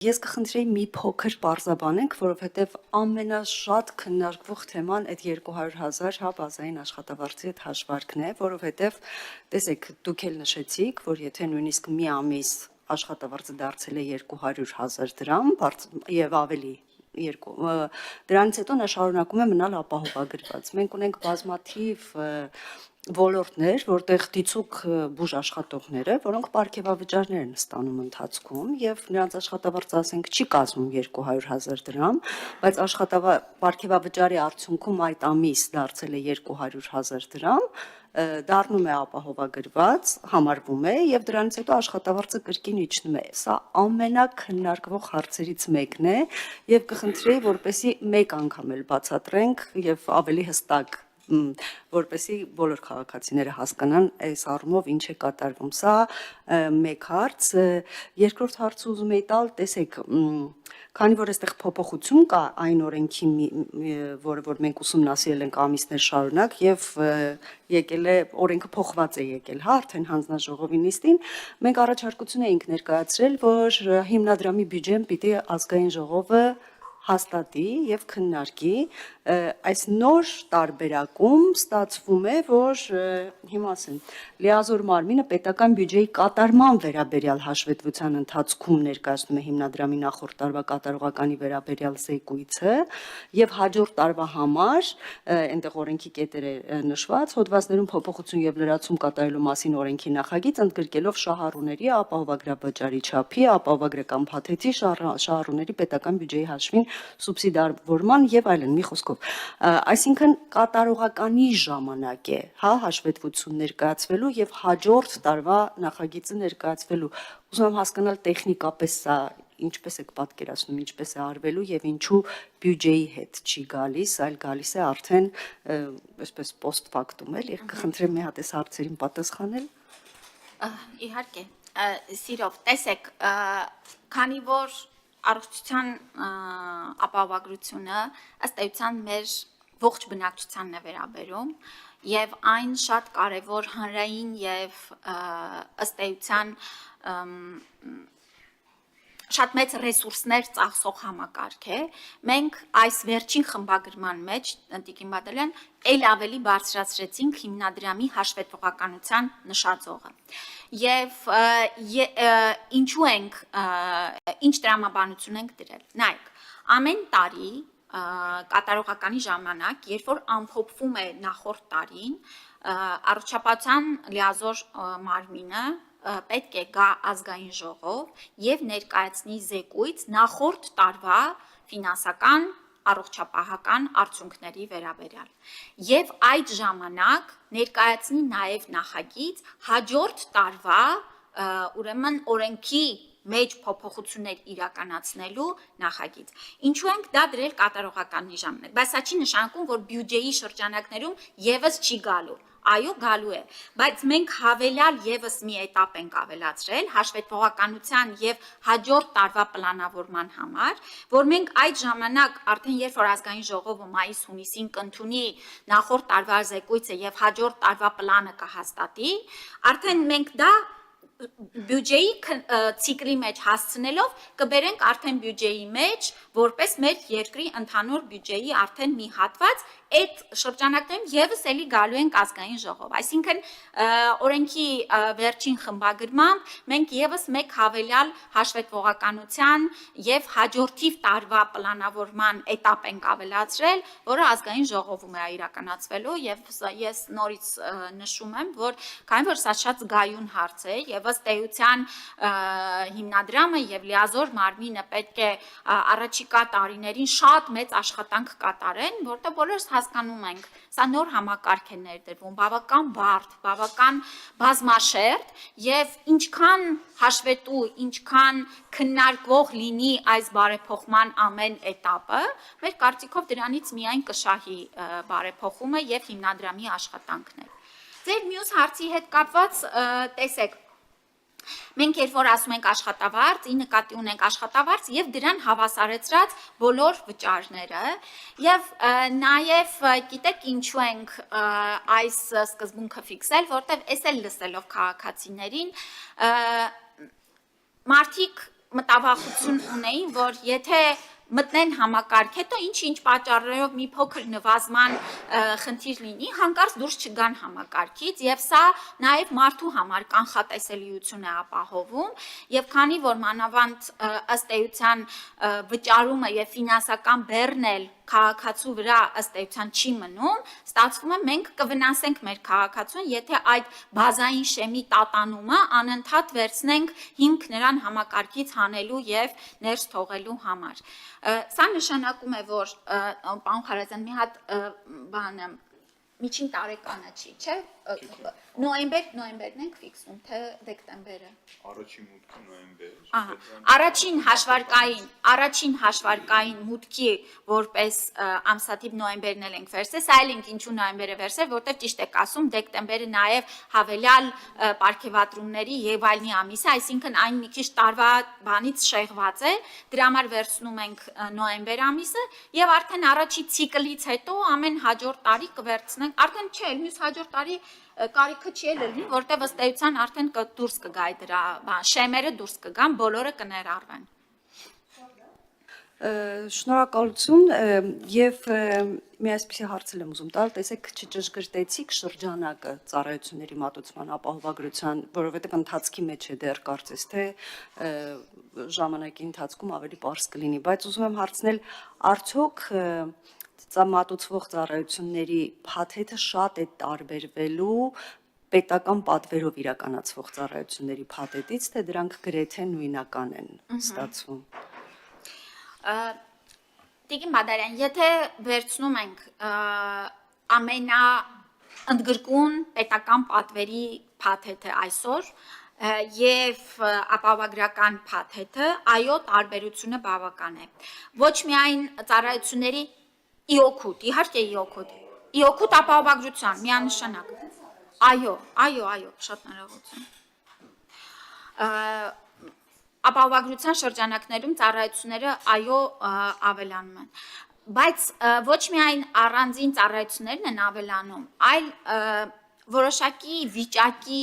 Ես կխնդրեի մի փոքր պարզաբանենք, որովհետև ամենաշատ քննարկվող թեման այդ 200,000 հա բազային աշխատավարձի այդ հաշվարկն է, որովհետև տեսեք, դուք էլ նշեցիք, որ եթե նույնիսկ մի ամիս աշխատավարձը դարձել է 200,000 դրամ եւ ավելի դրանից հետո նա շարունակում է մնալ ապահովագրված։ Մենք ունենք բազմաթիվ ոլորտներ, որտեղ դիցուք բուժ աշխատողները, որոնք պարգևավճարներ են ստանում ընթացքում եւ նրանց աշխատավարձը ասենք չի կազմում 200,000 դրամ, բայց պարգևավճարի արդյունքում այդ ամիս դարձել է 200,000 դրամ, դառնում է ապահովագրված, համարվում է եւ դրանից հետո աշխատավարձը կրկին իջնում է։ Սա ամենակննարկվող հարցերից մեկն է եւ կխնդրեի, որպեսզի մեկ անգամ էլ բացատրենք եւ ավելի հստակ որպեսզի բոլոր քաղաքացիները հասկանան այս առումով ինչ է կատարվում։ Սա մեկ հարց, երկրորդ հարցը ուզում եի տալ, տեսեք, քանի որ այստեղ փոփոխություն կա այն օրենքի, որը որ մենք ուսումնասիրել ենք ամիսներ շարունակ եւ եկել է օրենքը փոխված է եկել, հա, արդեն հանձնաժողովի նիստին, մենք առաջարկություն էինք ներկայացրել, որ հիմնադրամի բյուջեն պիտի ազգային ժողովը հաստատի եւ քննարկի, այս նոր տարբերակում ստացվում է, որ հիմա ասեմ, լիազոր մարմինը պետական բյուջեի կատարման վերաբերյալ հաշվետվության ընթացքում ներկայացնում է հիմնադրամի նախորդ տարվա կատարողականի վերաբերյալ զեկույցը եւ հաջորդ տարվա համար այնտեղ օրենքի կետեր է նշված, հոդվածներում փոփոխություն եւ լրացում կատարելու մասին օրենքի նախագիծ ընդգրկելով շահառուների ապահովագրաբաժարի չափի, ապահովագրական փաթեթի շահառուների պետական բյուջեի հաշվին սուբսիդավորման եւ այլն, մի խոսքով, այսինքն կատարողականի ժամանակ է, հա, հաշվետվություն ներկայացվելու եւ հաջորդ տարվա նախագիծը ներկայացվելու։ Ուզում եմ հասկանալ տեխնիկապես սա ինչպես եք պատկերացնում, ինչպես է արվելու եւ ինչու բյուջեի հետ չի գալիս, այլ գալիս է արդեն այսպես post factum, էլի, կխնդրեմ մի հատ այս հարցերին պատասխանել։ Իհարկե, սիրով, տեսեք, քանի որ առողջության ապահովագրությունը ըստ էության մեր ողջ բնակչությանն է վերաբերում եւ այն շատ կարեւոր հանրային եւ ըստ էության շատ մեծ ռեսուրսներ ծախսող համակարգ է, մենք այս վերջին խմբագրման մեջ, Տիկին Բադալյան, էլ ավելի բարձրացրեցինք հիմնադրամի հաշվետվողականության նշաձողը։ Եվ ինչու ենք, ինչ տրամաբանություն ենք դրել։ Նայեք, ամեն տարի կատարողականի ժամանակ, երբ որ ամփոփվում է նախորդ տարին, առողջապահության լիազոր մարմինը պետք է գա ազգային ժողով եւ ներկայացնի զեկույց նախորդ տարվա ֆինանսական առողջապահական արդյունքների վերաբերյալ եւ այդ ժամանակ ներկայացնի նաեւ նախագիծ հաջորդ տարվա ուրեմն օրենքի մեջ փոփոխություններ իրականացնելու նախագիծ։ Ինչու ենք դա դրել կատարողականի ժամանակ, բայց սա չի նշանակում, որ բյուջեի շրջանակներում եւս չի գալու։ Այո, գալու է, բայց մենք հավելյալ եւս մի էտապ ենք ավելացրել հաշվետվողականության եւ հաջորդ տարվա պլանավորման համար, որ մենք այդ ժամանակ արդեն երբ որ ազգային ժողովը մայիս-հունիսին կընդունի նախորդ տարվա զեկույցը եւ հաջորդ տարվա պլանը կհաստատի, արդեն մենք դա բյուջեի ցիկլի մեջ հասցնելով կբերենք արդեն բյուջեի մեջ որպես մեր երկրի ընդհանուր բյուջեի արդեն մի հատված այդ շրջանակներում եւս էլի գալու ենք ազգային ժողով, այսինքն օրենքի վերջին խմբագրմամբ մենք եւս մեկ հավելյալ հաշվետվողականության եւ հաջորդիվ տարվա պլանավորման էտապ ենք ավելացրել, որը ազգային ժողովում է իրականացվելու եւ ես նորից նշում եմ, որ քանի որ սա շատ զգայուն հարց է եւ ըստ էության հիմնադրամը եւ լիազոր մարմինը պետք է առաջիկա տարիներին շատ մեծ աշխատանք կատարեն, որտեղ բոլորս հասկանում ենք, սա նոր համակարգ է ներդրվում, բավական բարդ, բավական բազմաշերտ եւ ինչքան հաշվետու, ինչքան քննարկվող լինի այս բարեփոխման ամեն էտապը, մեր կարծիքով դրանից միայն կշահի բարեփոխումը եւ հիմնադրամի աշխատանքն է։ Ձեր մյուս հարցի հետ կապված տեսեք մենք երբ որ ասում ենք աշխատավարձ, ի նկատի ունենք աշխատավարձ եւ դրան հավասարեցրած բոլոր վճարները եւ նաեւ գիտեք ինչու ենք այս սկզբունքը ֆիքսել, որտեւ էս էլ լսելով քաղաքացիներին մարդիկ մտավախություն ունեին, որ եթե մտնեն համակարգ, հետո ինչ պատճառներով մի փոքր նվազման խնդիր լինի, հանկարծ դուրս չգան համակարգից եւ սա նաեւ մարդու համար կանխատեսելիություն է ապահովում եւ քանի որ մանավանդ ըստ էության վճարումը եւ ֆինանսական բեռն էլ քաղաքացու վրա ըստ էության չի մնում, ստացվում է մենք կվնասենք մեր քաղաքացուն, եթե այդ բազային շեմի տատանումը անընդհատ վերցնենք հիմք նրան համակարգից հանելու եւ ներս թողելու համար։ Սա նշանակում է, որ պարոն Խարազյան մի հատ բանը միջին տարեկանը չի, չէ՞։ Նոյեմբերն ենք ֆիքսում, թե դեկտեմբերը։ Առաջին մուտքը նոյեմբեր։ Առաջին հաշվարկային մուտքի որպես ամսաթիվ նոյեմբերն էլ ենք վերցրել, սա էլ ենք ինչու նոյեմբերը վերցրել, որտեղ ճիշտ եք ասում, դեկտեմբերը նաև հավելյալ պարգևատրումների եւ այլնի ամիս է, այսինքն այն մի քիչ տարվա բանից շեղված է, դրա համար վերցնում ենք նոյեմբեր ամիսը եւ արդեն առաջի ցիկլից հետո ամեն հաջորդ տարի կվերցնենք, արդեն չէ, մյուս հաջորդ տարի կարիքը չի լինի, որտեղ ըստ էության արդեն դուրս կգա դրա շեմերը դուրս կգան, բոլորը կներառվեն։ Շնորհակալություն եւ մի այսպիսի հարց եմ ուզում տալ, տեսեք չճշգրտեցիք շրջանակը ծառայությունների մատուցման ապահովագրության, որովհետեւ ընթացքի մեջ է դեռ կարծես թե ժամանակի ընթացքում ավելի པարզ կլինի, բայց ուզում եմ հարցնել, արդյոք մատուցվող ծառայությունների փաթեթը շատ է տարբերվելու պետական պատվերով իրականացվող ծառայությունների փաթեթից, թե դրանք գրեթե նույնական են ստացվում։ Տիկին Բադարյան, եթե վերցնում ենք ամենաընդգրկուն պետական պատվերի փաթեթը այսօր եւ ապահովագրական փաթեթը, այո, տարբերությունը բավական է։ Ոչ միայն ծառայությունների իօքուտ, իհարկե իօքուտ ապահովագրության միանշանակ։ Այո, շատ ներողություն։ Ապահովագրության շրջանակներում ծառայությունները այո ավելանում են, բայց ոչ միայն առանձին ծառայություններն են ավելանում, այլ որոշակի վիճակի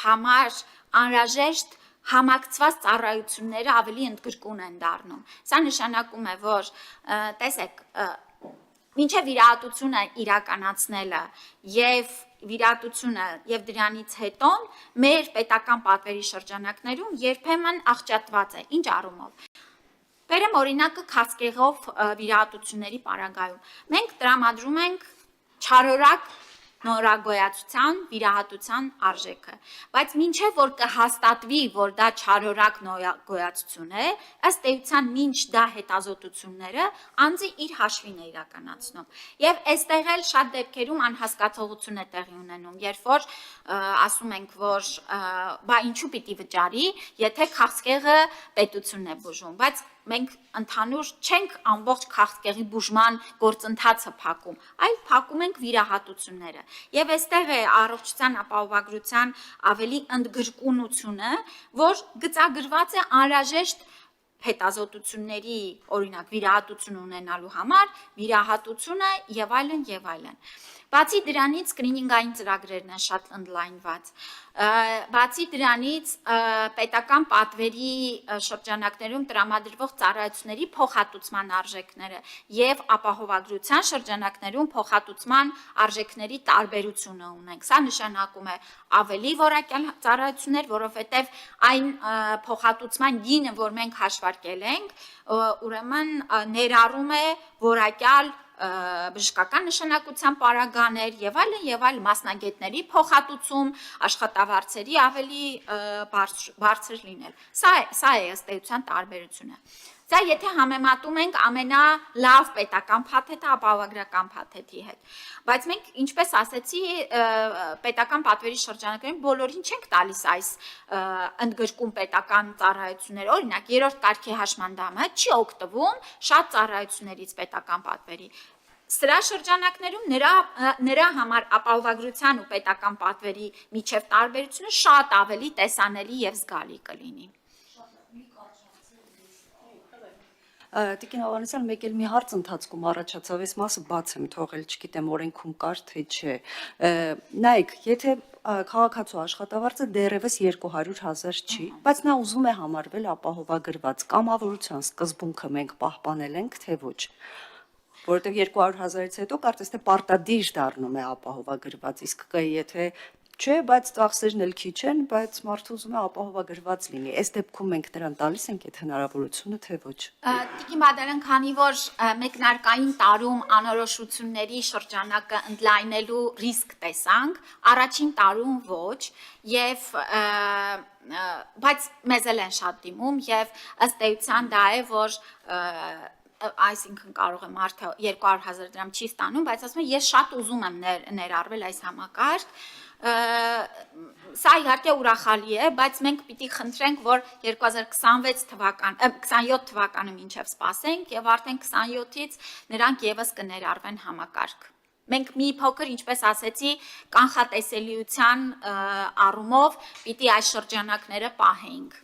համար անհրաժեշտ համակցված ծառայությունները ավելի ընդգրկուն են դառնում։ Սա նշանակում է, որ տեսեք, մինչև վիրահատությունը իրականացնելը եւ վիրահատությունը եւ դրանից հետո մեր պետական պատվերի շրջանակներում երբեմն աղճատված է, ինչ առումով։ Բերեմ օրինակը քաղցկեղով վիրահատությունների պարագայում։ Մենք տրամադրում ենք չարորակ նորագոյացության վիրահատության արժեքը, բայց մինչև որ կհաստատվի, որ դա չարորակ նորագոյացություն է, ըստ էության մինչ դա հետազոտությունները անձը իր հաշվին է իրականացնում։ Եվ այստեղ էլ շատ դեպքերում անհասկացողություն է տեղի ունենում, երբ որ ասում ենք, որ բա ինչու պիտի վճարի, եթե քաղցկեղը պետությունն է բուժում, բայց մենք ընդհանուր չենք ամբողջ քաղցկեղի բուժման գործընթացը փակում, այլ փակում ենք վիրահատությունները։ Եվ այստեղ է առողջության ապահովագրության ավելի ընդգրկունությունը, որ գծագրված է անհրաժեշտ հետազոտությունների, օրինակ վիրահատություն ունենալու համար, վիրահատությունը եւ այլն եւ այլն։ Բացի դրանից սկրինինգային ծրագրերն են շատ ընդլայնված։ Բացի դրանից պետական պատվերի շրջանակներում տրամադրվող ծառայությունների փոխհատուցման արժեքները եւ ապահովագրության շրջանակներում փոխհատուցման արժեքների տարբերությունը ունենք։ Սա նշանակում է ավելի որակյալ ծառայություններ, որովհետեւ այն փոխհատուցման գինը, որ մենք հաշվարկել ենք, ուրեմն ներառում է որակյալ բժշկական նշանակության պարագաներ եւ այլ մասնագետների փոխհատուցում, աշխատավարձերի ավելի բարձր լինել։ Սա է ըստ էության տարբերությունը։ Սա եթե համեմատում ենք ամենալավ պետական փաթեթը ապահովագրական փաթեթի հետ։ Բայց մենք, ինչպես ասեցի, պետական պատվերի շրջանակներում բոլորին չենք տալիս այս ընդգրկուն պետական ծառայություններ։ Օրինակ, երրորդ կարգի հաշմանդամը չի օգտվում շատ ծառայություններից պետական պատվերի։ Սրա շրջանակներում նրա համար ապահովագրության ու պետական պատվերի միջև տարբերությունը շատ ավելի տեսանելի եւ զգալի կլինի։ Տիկին Ավանեսյան, մեկ էլ մի հարց ընթացքում առաջացավ, այս մասը բաց եմ թողել, չգիտեմ օրենքում կար թե չէ։ Նայեք, եթե քաղաքացու աշխատավարձը դեռևս 200,000 չի, բայց նա ուզում է համարվել ապահովագրված։ Կամավորության սկզբունքը մենք պահպանել ենք, թե ոչ։ Որովհետև 200,000-ից հետո կարծես թե պարտադիր դառնում է ապահովագրված, իսկ եթե չէ, բայց ծախսերն էլ քիչ են, բայց մարդը ուզում է ապահովագրված լինի։ Այս դեպքում մենք նրան տալիս ենք այդ հնարավորությունը, թե ոչ։ Տիկին Բադալյան, քանի որ մեկնարկային տարում անորոշությունների շրջանակը ընդլայնելու ռիսկ տեսանք, առաջին տարում ոչ, եւ բայց մեզ էլ են շատ դիմում եւ ըստ էության դա է, որ այսինքն կարող է մարդը 200,000 դրամ չի ստանում, բայց ասում եմ ես շատ ուզում եմ ներառվել այս համակարգ։ Սա իհարկե ուրախալի է, բայց մենք պիտի խնդրենք, որ 2027 թվականը մինչև սպասենք եւ արդեն 27-ից նրանք եւս կներառվեն համակարգ։ Մենք մի փոքր, ինչպես ասեցի, կանխատեսելիության առումով պիտի այս շրջանակները պահենք։